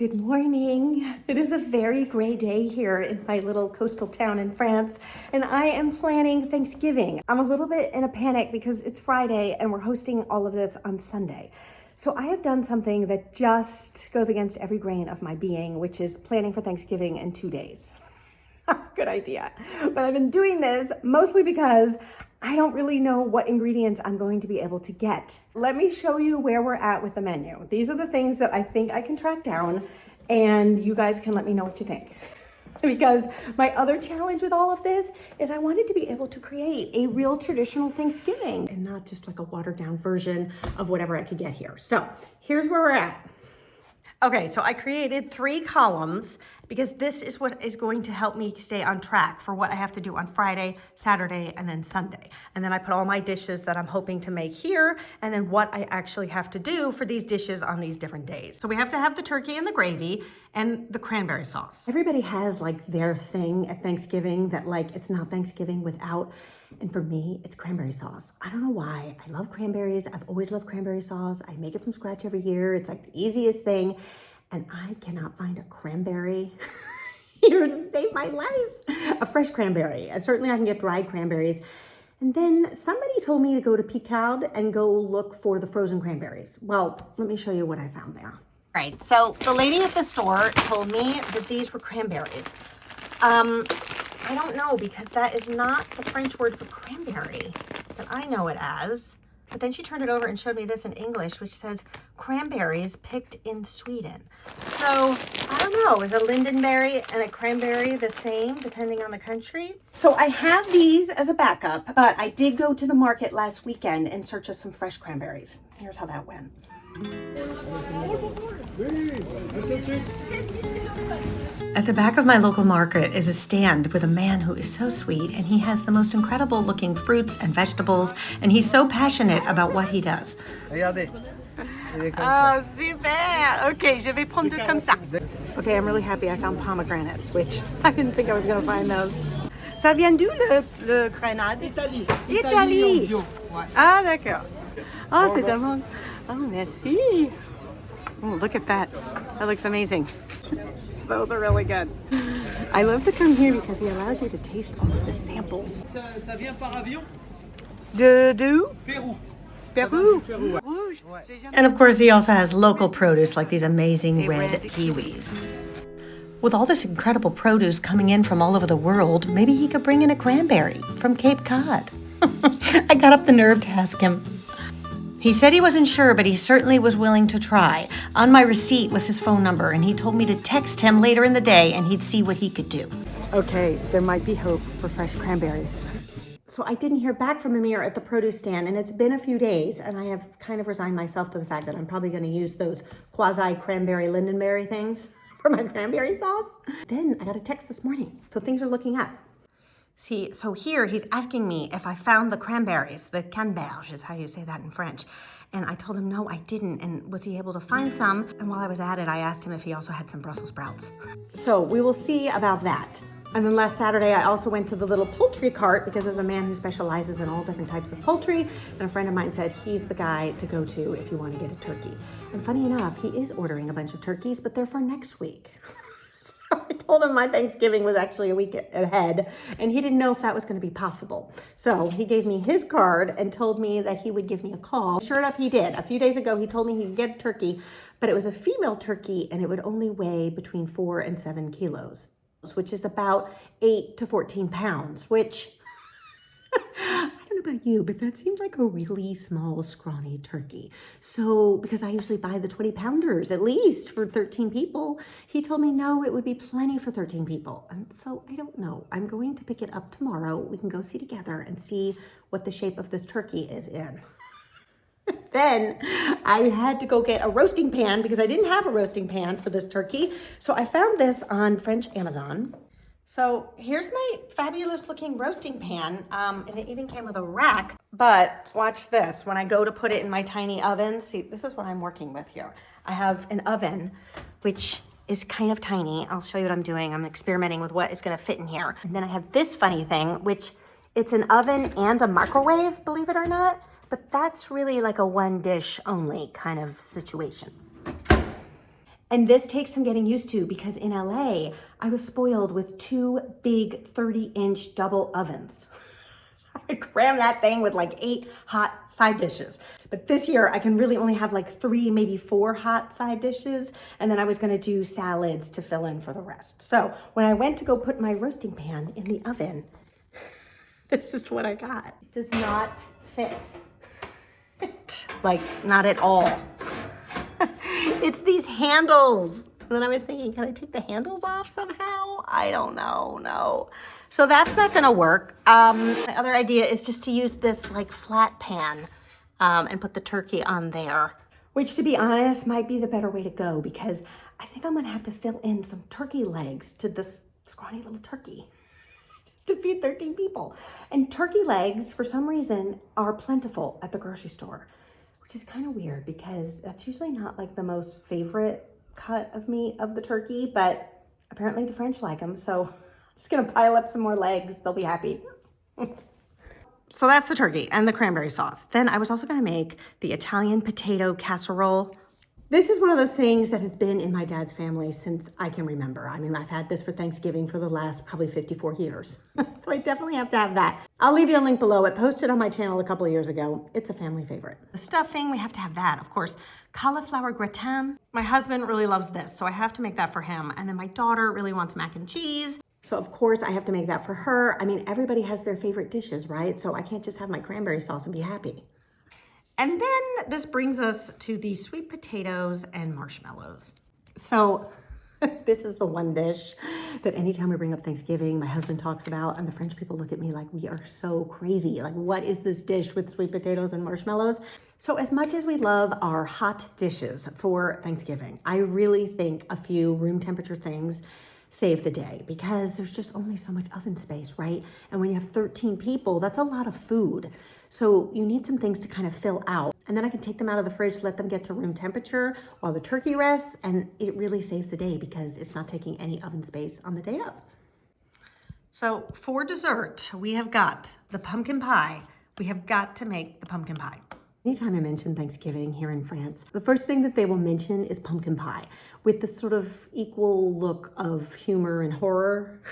Good morning. It is a very gray day here in my little coastal town in France, and I am planning Thanksgiving. I'm a little bit in a panic because it's Friday and we're hosting all of this on Sunday. So I have done something that just goes against every grain of my being, which is planning for Thanksgiving in 2 days. Good idea. But I've been doing this mostly because I don't really know what ingredients I'm going to be able to get. Let me show you where we're at with the menu. These are the things that I think I can track down, and you guys can let me know what you think. Because my other challenge with all of this is I wanted to be able to create a real traditional Thanksgiving and not just like a watered down version of whatever I could get here. So here's where we're at. Okay, so I created 3 columns because this is what is going to help me stay on track for what I have to do on Friday, Saturday, and then Sunday. And then I put all my dishes that I'm hoping to make here, and then what I actually have to do for these dishes on these different days. So we have to have the turkey and the gravy and the cranberry sauce. Everybody has like their thing at Thanksgiving that like it's not Thanksgiving without. And for me, it's cranberry sauce. I don't know why. I love cranberries. I've always loved cranberry sauce. I make it from scratch every year. It's like the easiest thing. And I cannot find a cranberry here to save my life. A fresh cranberry. Certainly I can get dried cranberries. And then somebody told me to go to Picard and go look for the frozen cranberries. Well, let me show you what I found there. Right, so the lady at the store told me that these were cranberries. I don't know, because that is not the French word for cranberry that I know it as. But then she turned it over and showed me this in English, which says cranberries picked in Sweden. So I don't know, is a lingonberry and a cranberry the same depending on the country? So I have these as a backup, but I did go to the market last weekend in search of some fresh cranberries. Here's how that went. At the back of my local market is a stand with a man who is so sweet, and he has the most incredible looking fruits and vegetables, and he's so passionate about what he does. Ah, super! Okay, je vais prendre deux comme ça. Okay, I'm really happy I found pomegranates, which I didn't think I was going to find those. Ça vient d'où le grenade? Italie. Italie! Ah, d'accord. Oh, c'est tellement... Oh, merci. Oh, look at that. That looks amazing. Those are really good. I love to come here because he allows you to taste all of the samples. Ça vient par avion? D'où? Pérou. Peru. Rouge. And of course, he also has local produce like these amazing red kiwis. With all this incredible produce coming in from all over the world, maybe he could bring in a cranberry from Cape Cod. I got up the nerve to ask him. He said he wasn't sure, but he certainly was willing to try. On my receipt was his phone number, and he told me to text him later in the day and he'd see what he could do. Okay, there might be hope for fresh cranberries. So I didn't hear back from Amir at the produce stand, and it's been a few days, and I have kind of resigned myself to the fact that I'm probably going to use those quasi-cranberry lingonberry things for my cranberry sauce. Then I got a text this morning, so things are looking up. See, so here he's asking me if I found the cranberries, the cranberries is how you say that in French. And I told him, no, I didn't. And was he able to find some? And while I was at it, I asked him if he also had some Brussels sprouts. So we will see about that. And then last Saturday, I also went to the little poultry cart because there's a man who specializes in all different types of poultry. And a friend of mine said he's the guy to go to if you want to get a turkey. And funny enough, he is ordering a bunch of turkeys, but they're for next week. I told him my Thanksgiving was actually a week ahead, and he didn't know if that was going to be possible. So he gave me his card and told me that he would give me a call. Sure enough, he did. A few days ago, he told me he could get a turkey, but it was a female turkey, and it would only weigh between 4 and 7 kilos, which is about 8 to 14 pounds, which... I don't know about you, but that seems like a really small, scrawny turkey. So, because I usually buy the 20-pounders at least for 13 people, he told me no, it would be plenty for 13 people. And so I don't know. I'm going to pick it up tomorrow. We can go see together and see what the shape of this turkey is in. Then I had to go get a roasting pan because I didn't have a roasting pan for this turkey. So I found this on French Amazon. So here's my fabulous looking roasting pan, and it even came with a rack. But watch this, when I go to put it in my tiny oven, see, this is what I'm working with here. I have an oven, which is kind of tiny. I'll show you what I'm doing. I'm experimenting with what is gonna fit in here. And then I have this funny thing, which it's an oven and a microwave, believe it or not, but that's really like a one dish only kind of situation. And this takes some getting used to because in LA, I was spoiled with 2 big 30-inch double ovens. I cram that thing with like 8 hot side dishes. But this year I can really only have like 3, maybe 4 hot side dishes. And then I was gonna do salads to fill in for the rest. So when I went to go put my roasting pan in the oven, this is what I got. It does not fit. Like, not at all. It's these handles. And then I was thinking, can I take the handles off somehow? I don't know, no. So that's not gonna work. My other idea is just to use this like flat pan and put the turkey on there. Which, to be honest, might be the better way to go because I think I'm gonna have to fill in some turkey legs to this scrawny little turkey just to feed 13 people. And turkey legs, for some reason, are plentiful at the grocery store, which is kind of weird because that's usually not like the most favorite cut of meat of the turkey, but apparently the French like them, so I'm just gonna pile up some more legs. They'll be happy. So that's the turkey and the cranberry sauce. Then I was also gonna make the Italian potato casserole. This is one of those things that has been in my dad's family since I can remember. I mean, I've had this for Thanksgiving for the last probably 54 years. So I definitely have to have that. I'll leave you a link below. It posted on my channel a couple of years ago. It's a family favorite. The stuffing, we have to have that, of course. Cauliflower gratin. My husband really loves this, so I have to make that for him. And then my daughter really wants mac and cheese. So of course I have to make that for her. I mean, everybody has their favorite dishes, right? So I can't just have my cranberry sauce and be happy. And then this brings us to the sweet potatoes and marshmallows. So this is the one dish that anytime we bring up Thanksgiving, my husband talks about, and the French people look at me like we are so crazy. Like, what is this dish with sweet potatoes and marshmallows? So as much as we love our hot dishes for Thanksgiving, I really think a few room temperature things save the day because there's just only so much oven space, right? And when you have 13 people, that's a lot of food. So you need some things to kind of fill out. And then I can take them out of the fridge, let them get to room temperature while the turkey rests, and it really saves the day because it's not taking any oven space on the day of. So for dessert, we have got the pumpkin pie. We have got to make the pumpkin pie. Anytime I mention Thanksgiving here in France, the first thing that they will mention is pumpkin pie with this sort of equal look of humor and horror.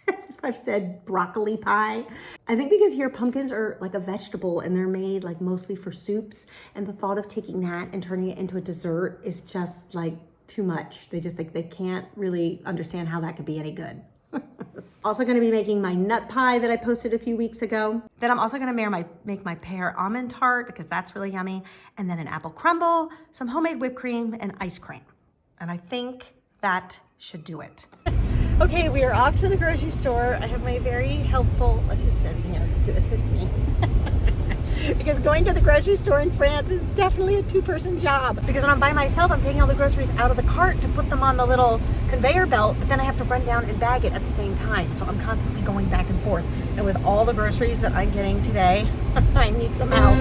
As if I've said broccoli pie. I think because here pumpkins are like a vegetable and they're made like mostly for soups. And the thought of taking that and turning it into a dessert is just like too much. They just like, they can't really understand how that could be any good. Also gonna be making my nut pie that I posted a few weeks ago. Then I'm also gonna make my pear almond tart because that's really yummy. And then an apple crumble, some homemade whipped cream and ice cream. And I think that should do it. Okay, we are off to the grocery store. I have my very helpful assistant here to assist me. Because going to the grocery store in France is definitely a 2-person job. Because when I'm by myself, I'm taking all the groceries out of the cart to put them on the little conveyor belt, but then I have to run down and bag it at the same time. So I'm constantly going back and forth. And with all the groceries that I'm getting today, I need some help.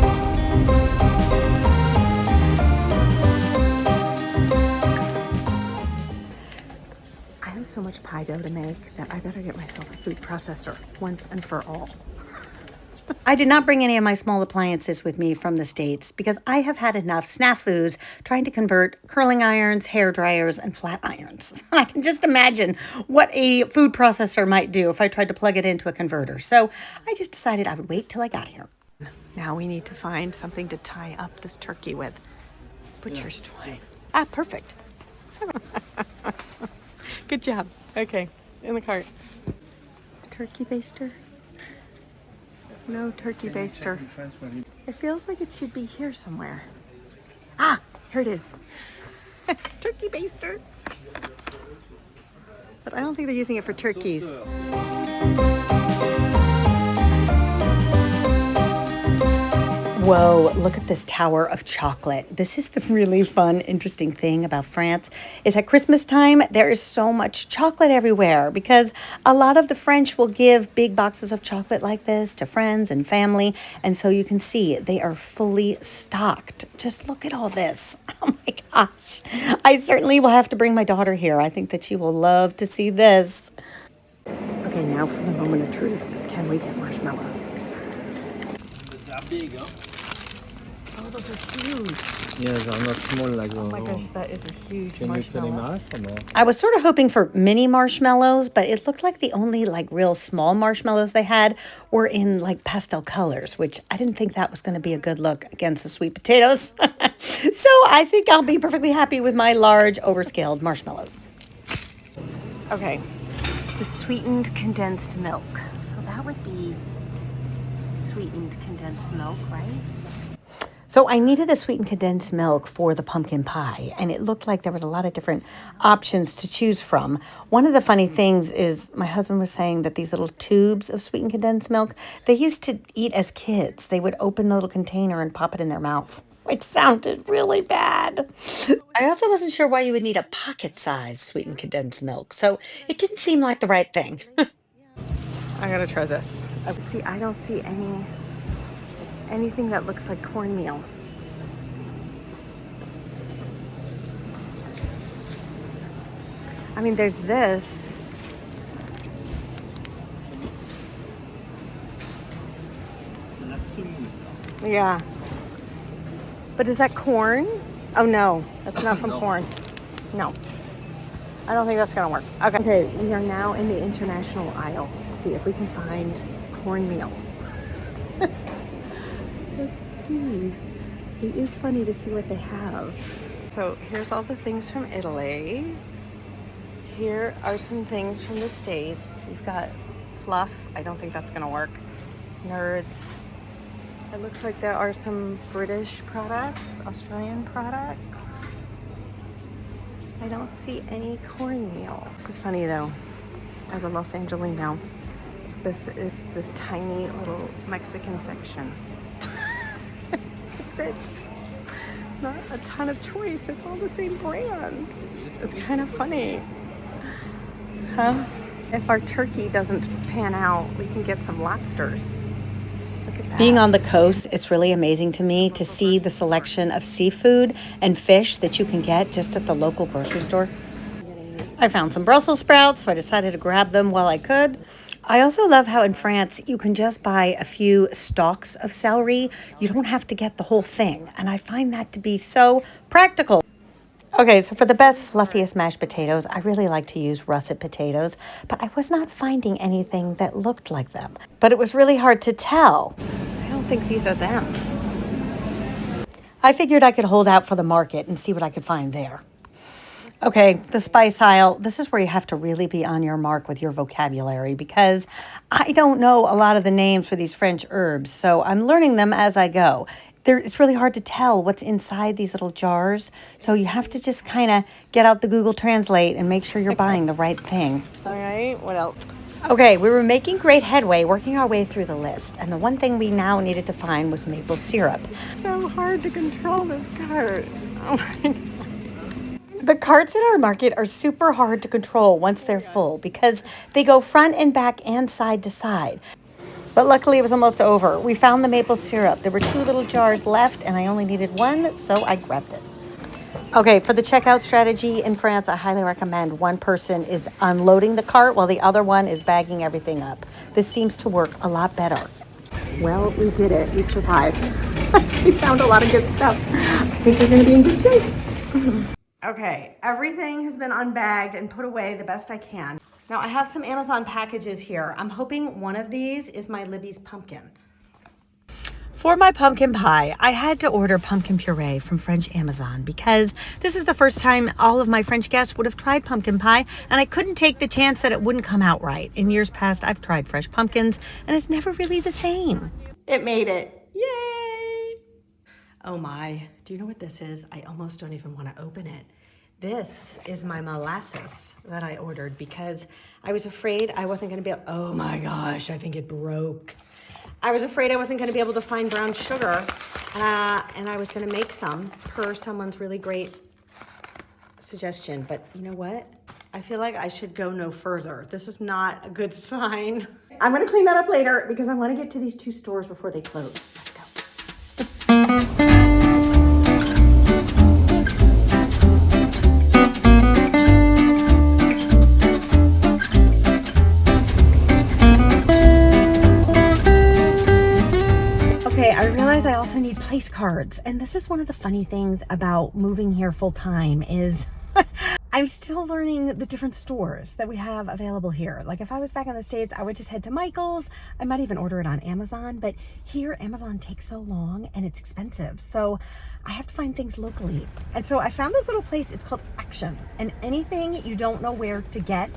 So much pie dough to make that I better get myself a food processor once and for all. I did not bring any of my small appliances with me from the States because I have had enough snafus trying to convert curling irons, hair dryers, and flat irons. I can just imagine what a food processor might do if I tried to plug it into a converter. So I just decided I would wait till I got here. Now we need to find something to tie up this turkey with. Butcher's twine. Ah, perfect. Good job. Okay, in the cart. Turkey baster? No turkey baster. It feels like it should be here somewhere. Ah, here it is. Turkey baster. But I don't think they're using it for turkeys. Whoa, look at this tower of chocolate. This is the really fun, interesting thing about France is at Christmas time, there is so much chocolate everywhere because a lot of the French will give big boxes of chocolate like this to friends and family. And so you can see they are fully stocked. Just look at all this. Oh my gosh. I certainly will have to bring my daughter here. I think that she will love to see this. Okay, now for the moment of truth. Can we get marshmallows? That big, huh? Oh, those are huge. Yes, are not small like Oh my gosh, that is a huge Can you put them marshmallow. out or more? I was sort of hoping for mini marshmallows, but it looked like the only like real small marshmallows they had were in like pastel colors, which I didn't think that was going to be a good look against the sweet potatoes. So I think I'll be perfectly happy with my large overscaled marshmallows. Okay, the sweetened condensed milk. So that would be sweetened condensed milk, right? So I needed the sweetened condensed milk for the pumpkin pie, and it looked like there was a lot of different options to choose from. One of the funny things is my husband was saying that these little tubes of sweetened condensed milk, they used to eat as kids. They would open the little container and pop it in their mouth, which sounded really bad. I also wasn't sure why you would need a pocket-sized sweetened condensed milk, so it didn't seem like the right thing. I gotta try this. See, I don't see anything that looks like cornmeal. I mean, there's this. Yeah. But is that corn? Oh no, that's not from corn. No. I don't think that's gonna work. Okay, we are now in the international aisle to see if we can find cornmeal. Let's see. It is funny to see what they have. So here's all the things from Italy. Here are some things from the States. You've got fluff. I don't think that's gonna work. Nerds. It looks like there are some British products, Australian products. I don't see any cornmeal. This is funny though. As a Los Angelino, this is the tiny little Mexican section. That's it. Not a ton of choice. It's all the same brand. It's kind of funny. Huh? If our turkey doesn't pan out, we can get some lobsters. Look at that. Being on the coast, it's really amazing to me to see the selection of seafood and fish that you can get just at the local grocery store. I found some Brussels sprouts, so I decided to grab them while I could. I also love how in France you can just buy a few stalks of celery. You don't have to get the whole thing, and I find that to be so practical. Okay, so for the best, fluffiest mashed potatoes, I really like to use russet potatoes, but I was not finding anything that looked like them. But it was really hard to tell. I don't think these are them. I figured I could hold out for the market and see what I could find there. Okay, the spice aisle, this is where you have to really be on your mark with your vocabulary because I don't know a lot of the names for these French herbs, so I'm learning them as I go. It's really hard to tell what's inside these little jars, so you have to just kind of get out the Google Translate and make sure you're buying the right thing. All right, what else? Okay, we were making great headway working our way through the list, and the one thing we now needed to find was maple syrup. So hard to control this cart. Oh my God. The carts at our market are super hard to control once they're full because they go front and back and side to side. But luckily it was almost over. We found the maple syrup. There were 2 little jars left and I only needed 1, so I grabbed it. Okay, for the checkout strategy in France, I highly recommend one person is unloading the cart while the other one is bagging everything up. This seems to work a lot better. Well, we did it. We survived. We found a lot of good stuff. I think we're going to be in good shape. Okay, everything has been unbagged and put away the best I can. Now I have some Amazon packages here. I'm hoping one of these is my Libby's pumpkin. For my pumpkin pie, I had to order pumpkin puree from French Amazon because this is the first time all of my French guests would have tried pumpkin pie, and I couldn't take the chance that it wouldn't come out right. In years past, I've tried fresh pumpkins, and it's never really the same. It made it. Yay! Oh my, do you know what this is? I almost don't even want to open it. This is my molasses that I ordered because I was afraid I wasn't going to be able, oh my gosh, I think it broke. I was afraid I wasn't going to be able to find brown sugar, and I was going to make some per someone's really great suggestion. But you know what? I feel like I should go no further. This is not a good sign. I'm going to clean that up later because I want to get to these 2 stores before they close. Let's go. Okay, I realize I also need place cards. And this is one of the funny things about moving here full time is I'm still learning the different stores that we have available here. Like if I was back in the States, I would just head to Michael's. I might even order it on Amazon, but here Amazon takes so long and it's expensive. So I have to find things locally. And so I found this little place, it's called Action. And anything you don't know where to get,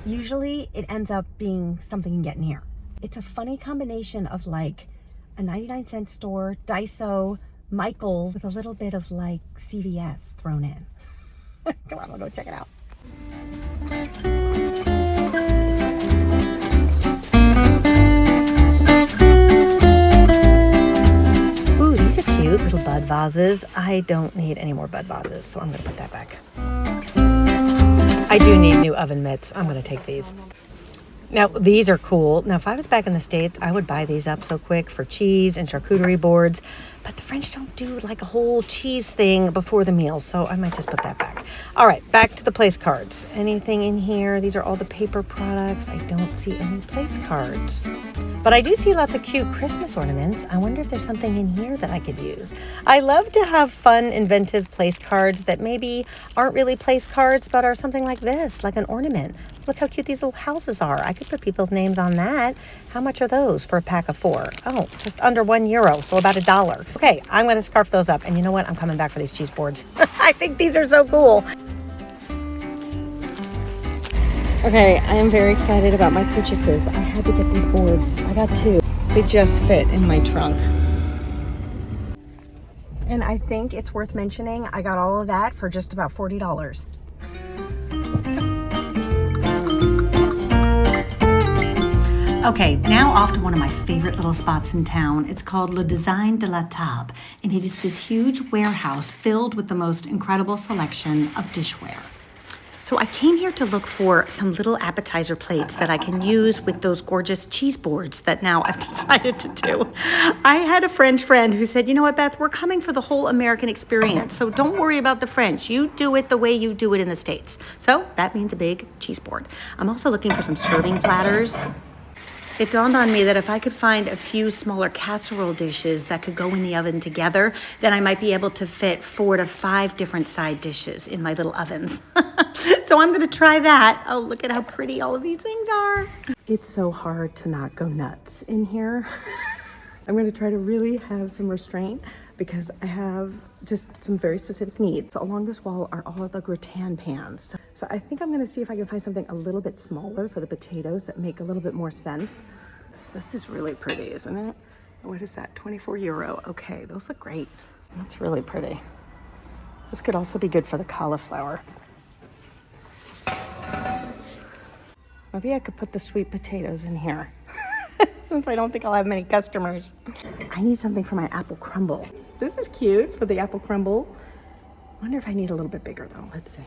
usually it ends up being something you can get in here. It's a funny combination of like a 99-cent store, Daiso, Michael's, with a little bit of like CVS thrown in. Come on, we'll go check it out. Ooh, these are cute little bud vases. I don't need any more bud vases, so I'm gonna put that back. I do need new oven mitts. I'm gonna take these. Now, these are cool. Now, if I was back in the States, I would buy these up so quick for cheese and charcuterie boards. But the French don't do like a whole cheese thing before the meal, so I might just put that back. All right, back to the place cards. Anything in here? These are all the paper products. I don't see any place cards. But I do see lots of cute Christmas ornaments. I wonder if there's something in here that I could use. I love to have fun, inventive place cards that maybe aren't really place cards, but are something like this, like an ornament. Look how cute these little houses are. I could put people's names on that. How much are those for a pack of 4? Oh, just under €1, so about $1. Okay, I'm gonna scarf those up. And you know what? I'm coming back for these cheese boards. I think these are so cool. Okay, I am very excited about my purchases. I had to get these boards. I got 2. They just fit in my trunk. And I think it's worth mentioning, I got all of that for just about $40. Okay, now off to one of my favorite little spots in town. It's called Le Design de la Table, and it is this huge warehouse filled with the most incredible selection of dishware. So I came here to look for some little appetizer plates that I can use with those gorgeous cheese boards that now I've decided to do. I had a French friend who said, you know what, Beth, we're coming for the whole American experience, so don't worry about the French. You do it the way you do it in the States. So that means a big cheese board. I'm also looking for some serving platters. It dawned on me that if I could find a few smaller casserole dishes that could go in the oven together, then I might be able to fit 4 to 5 different side dishes in my little ovens. So I'm gonna try that. Oh, look at how pretty all of these things are. It's so hard to not go nuts in here. I'm gonna try to really have some restraint because I have just some very specific needs. So along this wall are all of the gratin pans. So I think I'm gonna see if I can find something a little bit smaller for the potatoes that make a little bit more sense. This is really pretty, isn't it? What is that, €24? Okay, those look great. That's really pretty. This could also be good for the cauliflower. Maybe I could put the sweet potatoes in here since I don't think I'll have many customers. I need something for my apple crumble. This is cute for the apple crumble. Wonder if I need a little bit bigger though. Let's see.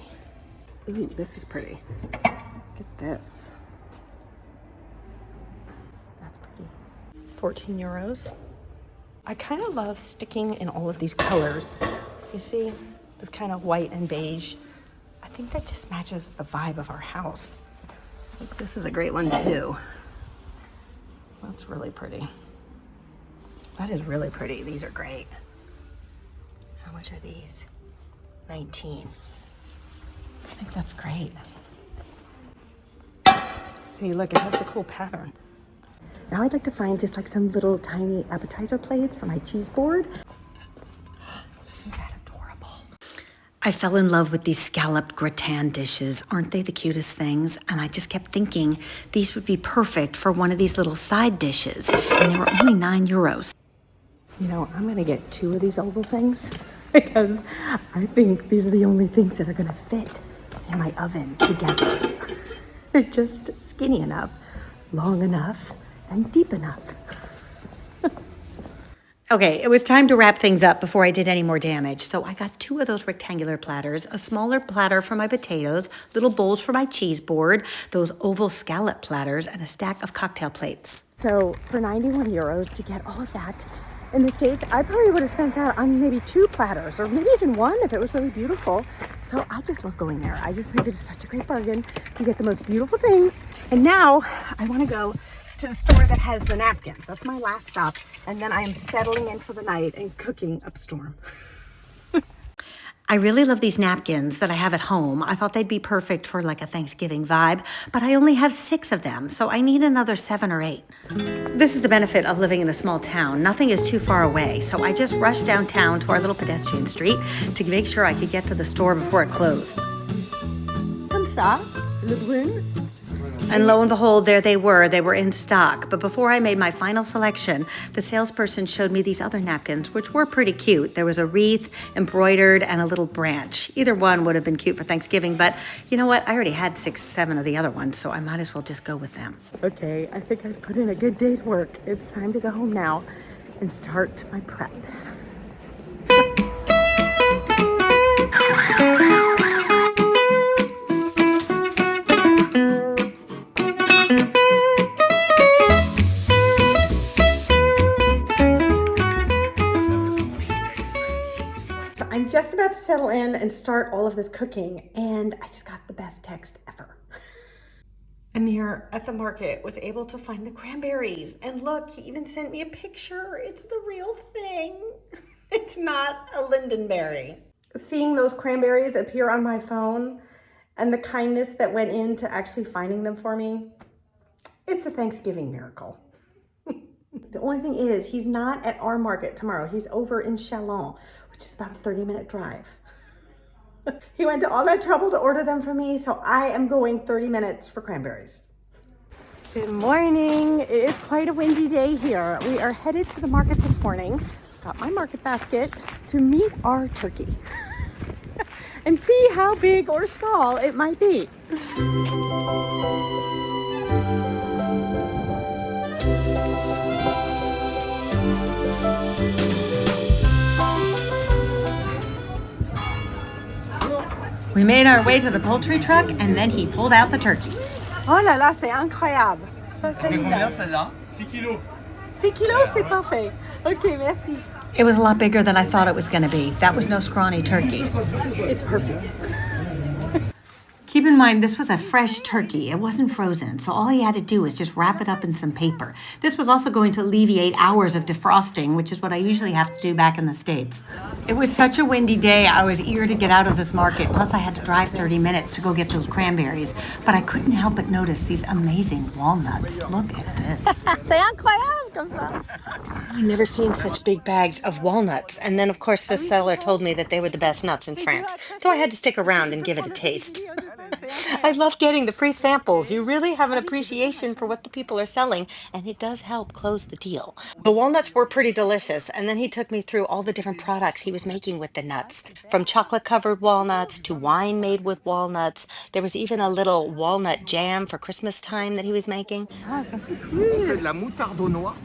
Ooh, this is pretty. Look at this. That's pretty. €14. I kind of love sticking in all of these colors. You see, this kind of white and beige. I think that just matches the vibe of our house. Look, this is a great one too. That's really pretty. That is really pretty. These are great. How much are these? 19. I think that's great. See, look, it has the cool pattern. Now I'd like to find just like some little tiny appetizer plates for my cheese board. Isn't that adorable? I fell in love with these scalloped gratin dishes. Aren't they the cutest things? And I just kept thinking these would be perfect for one of these little side dishes. And they were only €9. You know, I'm gonna get 2 of these oval things because I think these are the only things that are gonna fit in my oven together. They're just skinny enough, long enough, and deep enough. Okay, it was time to wrap things up before I did any more damage. So I got 2 of those rectangular platters, a smaller platter for my potatoes, little bowls for my cheese board, those oval scallop platters, and a stack of cocktail plates. So for €91 to get all of that in the States, I probably would have spent that on maybe 2 platters or maybe even 1 if it was really beautiful. So I just love going there. I just think it is such a great bargain. You get the most beautiful things. And now I want to go to the store that has the napkins. That's my last stop. And then I am settling in for the night and cooking up storm. I really love these napkins that I have at home. I thought they'd be perfect for like a Thanksgiving vibe, but I only have 6 of them, so I need another 7 or 8. This is the benefit of living in a small town. Nothing is too far away, so I just rushed downtown to our little pedestrian street to make sure I could get to the store before it closed. Comme ça, le brun. And lo and behold, there they were. They were in stock. But before I made my final selection, the salesperson showed me these other napkins, which were pretty cute. There was a wreath, embroidered, and a little branch. Either one would have been cute for Thanksgiving, but you know what? I already had 6, 7 of the other ones, so I might as well just go with them. Okay, I think I've put in a good day's work. It's time to go home now and start my prep. I'm just about to settle in and start all of this cooking, and I just got the best text ever. Amir at the market was able to find the cranberries, and look, he even sent me a picture. It's the real thing. It's not a lingonberry. Seeing those cranberries appear on my phone and the kindness that went into actually finding them for me, it's a Thanksgiving miracle. The only thing is, he's not at our market tomorrow. He's over in Chalon, which is about a 30-minute drive. He went to all that trouble to order them for me, so I am going 30 minutes for cranberries. Good morning. It is quite a windy day here. We are headed to the market this morning. Got my market basket to meet our turkey and see how big or small it might be. We made our way to the poultry truck, and then he pulled out the turkey. Oh là là, c'est incroyable. Ça, c'est Combien celle-là? 6 kilos. 6 kilos, c'est parfait. Ok, merci. It was a lot bigger than I thought it was going to be. That was no scrawny turkey. It's perfect. Keep in mind, this was a fresh turkey. It wasn't frozen, so all he had to do was just wrap it up in some paper. This was also going to alleviate hours of defrosting, which is what I usually have to do back in the States. It was such a windy day, I was eager to get out of this market, plus I had to drive 30 minutes to go get those cranberries. But I couldn't help but notice these amazing walnuts. Look at this. C'est incroyable comme ça. I've never seen such big bags of walnuts. And then, of course, the seller told me that they were the best nuts in France. So I had to stick around and give it a taste. I love getting the free samples. You really have an appreciation for what the people are selling, and it does help close the deal. The walnuts were pretty delicious, and then he took me through all the different products he was making with the nuts, from chocolate-covered walnuts to wine made with walnuts. There was even a little walnut jam for Christmas time that he was making. Ah, ça c'est On cool. fait de la moutarde aux noix.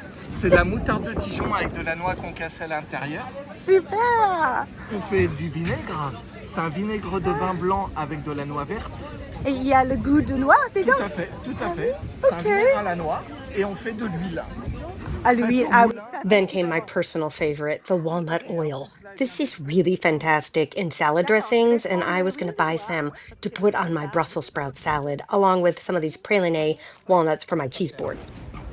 C'est la moutarde de Dijon avec de la noix concassée à l'intérieur. Super. On fait du vinaigre. C'est un vinaigre de vin blanc avec de la noix verte. Et il y a le goût de noix dedans. Tout à fait, tout à fait. C'est un vinaigre à la noix et on fait de l'huile. À l'huile. Ah oui. Then came my personal favorite, the walnut oil. This is really fantastic in salad dressings, and I was going to buy some to put on my Brussels sprout salad, along with some of these praline walnuts for my cheese board.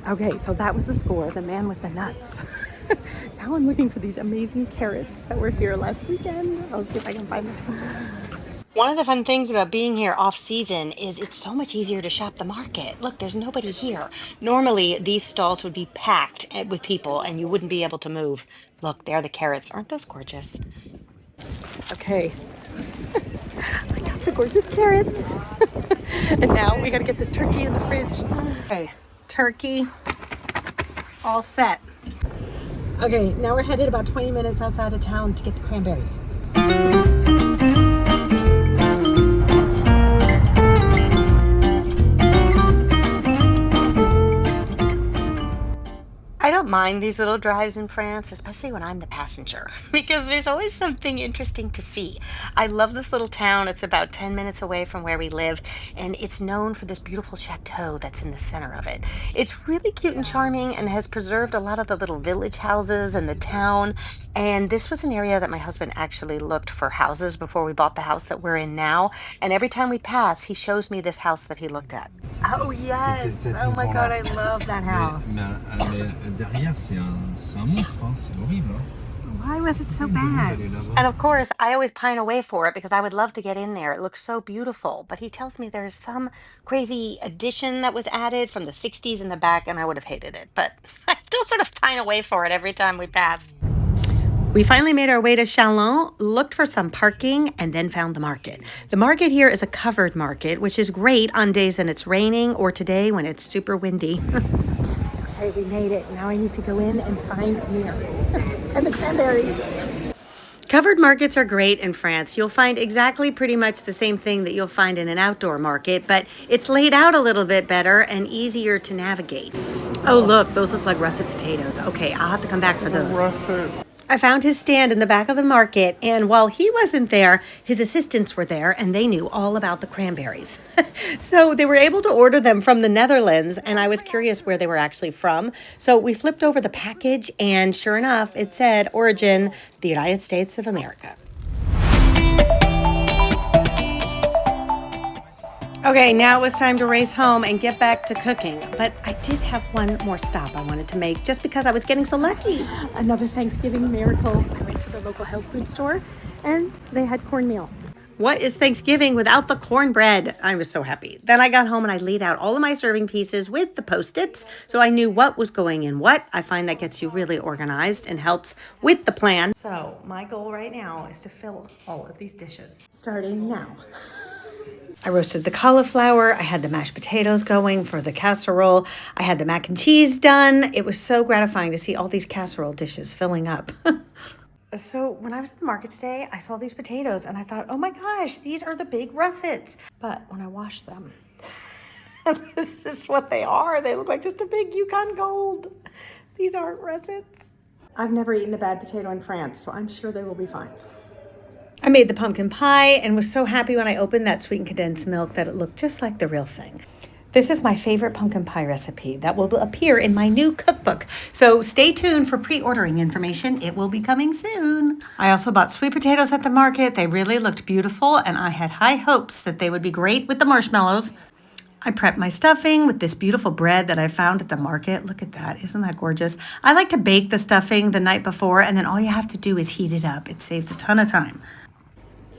Okay, so that was the score, the man with the nuts. Now I'm looking for these amazing carrots that were here last weekend. I'll see if I can find them. One of the fun things about being here off season is it's so much easier to shop the market. Look, there's nobody here. Normally, these stalls would be packed with people and you wouldn't be able to move. Look, there are the carrots. Aren't those gorgeous? Okay. I got the gorgeous carrots. And now we gotta get this turkey in the fridge. Okay, turkey, all set. Okay, now we're headed about 20 minutes outside of town to get the cranberries. I don't mind these little drives in France, especially when I'm the passenger, because there's always something interesting to see. I love this little town. It's about 10 minutes away from where we live, and it's known for this beautiful chateau that's in the center of it. It's really cute and charming and has preserved a lot of the little village houses in the town. And this was an area that my husband actually looked for houses before we bought the house that we're in now. And every time we pass, he shows me this house that he looked at. Oh, yes. Oh, my God. I love that house. Mais derrière, c'est un monstre, hein. C'est horrible. Hein. Why was it so bad? And of course, I always pine away for it because I would love to get in there. It looks so beautiful. But he tells me there's some crazy addition that was added from the 60s in the back, and I would have hated it. But I still sort of pine away for it every time we pass. We finally made our way to Chalon, looked for some parking, and then found the market. The market here is a covered market, which is great on days when it's raining or today when it's super windy. Okay, we made it. Now I need to go in and find Miracle and the cranberries. Covered markets are great in France. You'll find exactly pretty much the same thing that you'll find in an outdoor market, but it's laid out a little bit better and easier to navigate. Oh, look, those look like russet potatoes. Okay, I'll have to come back for those. Russet. I found his stand in the back of the market, and while he wasn't there, his assistants were there, and they knew all about the cranberries. So they were able to order them from the Netherlands, and I was curious where they were actually from. So we flipped over the package, and sure enough, it said origin, the United States of America. Okay, now it was time to race home and get back to cooking. But I did have one more stop I wanted to make just because I was getting so lucky. Another Thanksgiving miracle. I went to the local health food store and they had cornmeal. What is Thanksgiving without the cornbread? I was so happy. Then I got home and I laid out all of my serving pieces with the Post-its so I knew what was going in what. I find that gets you really organized and helps with the plan. So my goal right now is to fill all of these dishes. Starting now. I roasted the cauliflower. I had the mashed potatoes going for the casserole. I had the mac and cheese done. It was so gratifying to see all these casserole dishes filling up. So when I was at the market today, I saw these potatoes and I thought, oh my gosh, these are the big russets. But when I washed them, this is what they are. They look like just a big Yukon Gold. These aren't russets. I've never eaten a bad potato in France, so I'm sure they will be fine. I made the pumpkin pie and was so happy when I opened that sweetened condensed milk that it looked just like the real thing. This is my favorite pumpkin pie recipe that will appear in my new cookbook. So stay tuned for pre-ordering information. It will be coming soon. I also bought sweet potatoes at the market. They really looked beautiful and I had high hopes that they would be great with the marshmallows. I prepped my stuffing with this beautiful bread that I found at the market. Look at that. Isn't that gorgeous? I like to bake the stuffing the night before and then all you have to do is heat it up. It saves a ton of time.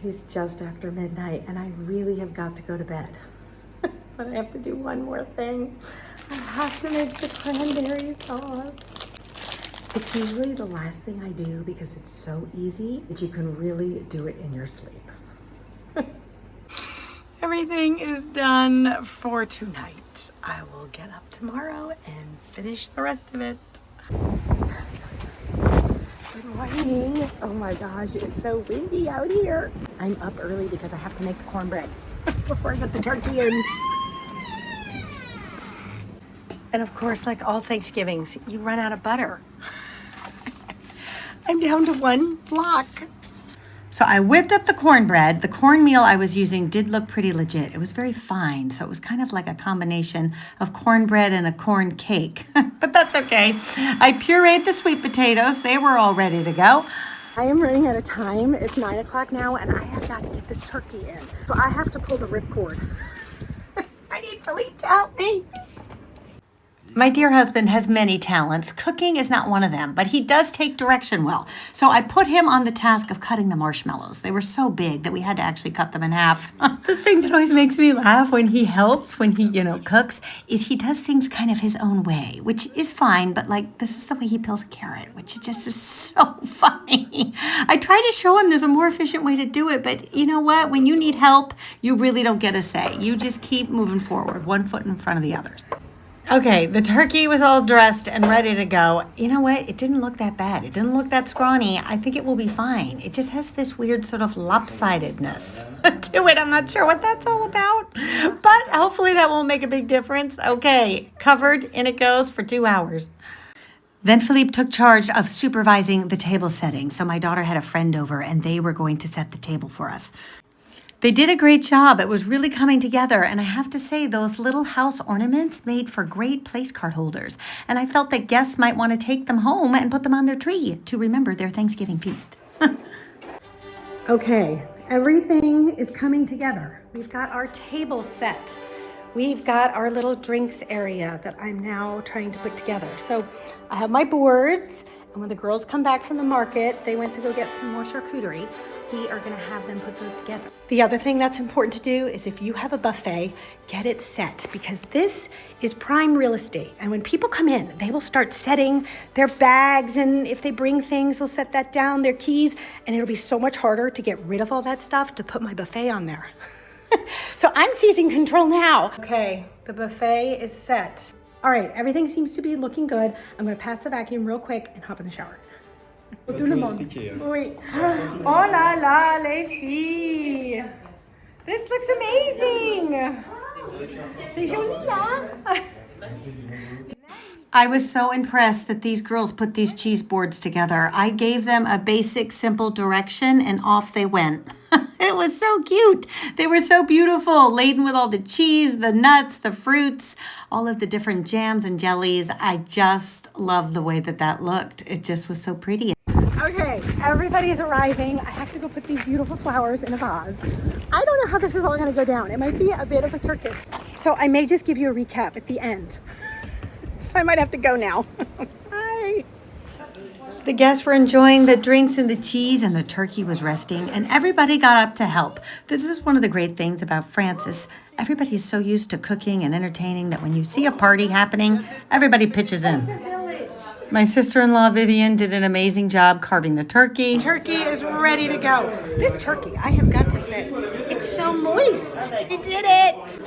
It is just after midnight and I really have got to go to bed. But I have to do one more thing. I have to make the cranberry sauce. It's usually the last thing I do because it's so easy that you can really do it in your sleep. Everything is done for tonight. I will get up tomorrow and finish the rest of it. Good morning. Oh my gosh, it's so windy out here. I'm up early because I have to make the cornbread before I get the turkey in. And of course, like all Thanksgivings, you run out of butter. I'm down to one block. So I whipped up the cornbread. The cornmeal I was using did look pretty legit. It was very fine, so it was kind of like a combination of cornbread and a corn cake. But that's okay. I pureed the sweet potatoes. They were all ready to go. I am running out of time. It's 9 o'clock now, and I have got to get this turkey in. So I have to pull the ripcord. I need Philippe to help me. My dear husband has many talents. Cooking is not one of them, but he does take direction well. So I put him on the task of cutting the marshmallows. They were so big that we had to actually cut them in half. The thing that always makes me laugh when he helps, when he, cooks, is he does things kind of his own way, which is fine, but this is the way he peels a carrot, which just is so funny. I try to show him there's a more efficient way to do it, but you know what? When you need help, you really don't get a say. You just keep moving forward, one foot in front of the others. Okay, the turkey was all dressed and ready to go. You know what? It didn't look that bad. It didn't look that scrawny. I think it will be fine. It just has this weird sort of lopsidedness to it. I'm not sure what that's all about, but hopefully that won't make a big difference. Okay, covered, in it goes for 2 hours. Then Philippe took charge of supervising the table setting. So my daughter had a friend over and they were going to set the table for us. They did a great job. It was really coming together. And I have to say, those little house ornaments made for great place card holders. And I felt that guests might want to take them home and put them on their tree to remember their Thanksgiving feast. Okay, everything is coming together. We've got our table set. We've got our little drinks area that I'm now trying to put together. So I have my boards, and when the girls come back from the market, they went to go get some more charcuterie. We are gonna have them put those together. The other thing that's important to do is if you have a buffet, get it set, because this is prime real estate. And when people come in, they will start setting their bags, and if they bring things, they'll set that down, their keys, and it'll be so much harder to get rid of all that stuff to put my buffet on there. So I'm seizing control now. Okay, the buffet is set. All right, everything seems to be looking good. I'm gonna pass the vacuum real quick and hop in the shower. Tout le monde. Oui. Oh la la, les filles. This looks amazing. C'est joli, hein? I was so impressed that these girls put these cheese boards together. I gave them a basic, simple direction and off they went. It was so cute. They were so beautiful, laden with all the cheese, the nuts, the fruits, all of the different jams and jellies. I just love the way that that looked. It just was so pretty. Okay, everybody is arriving. I have to go put these beautiful flowers in a vase. I don't know how this is all gonna go down. It might be a bit of a circus. So I may just give you a recap at the end. So I might have to go now. Bye. The guests were enjoying the drinks and the cheese, and the turkey was resting, and everybody got up to help. This is one of the great things about France. Everybody is so used to cooking and entertaining that when you see a party happening, everybody pitches in. My sister-in-law Vivian did an amazing job carving the turkey. Turkey is ready to go. This turkey, I have got to say, it's so moist. We did it.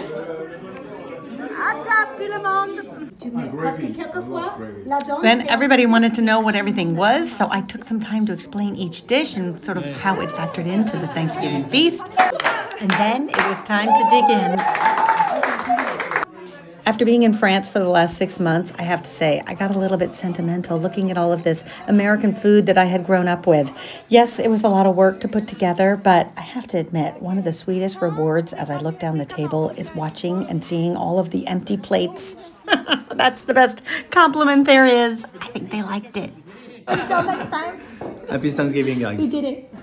À table, tout le monde. Then everybody wanted to know what everything was, so I took some time to explain each dish and sort of how it factored into the Thanksgiving feast. And then it was time to dig in. After being in France for the last 6 months, I have to say, I got a little bit sentimental looking at all of this American food that I had grown up with. Yes, it was a lot of work to put together, but I have to admit, one of the sweetest rewards as I look down the table is watching and seeing all of the empty plates. That's the best compliment there is. I think they liked it. Until next time. Happy Thanksgiving, guys. We did it.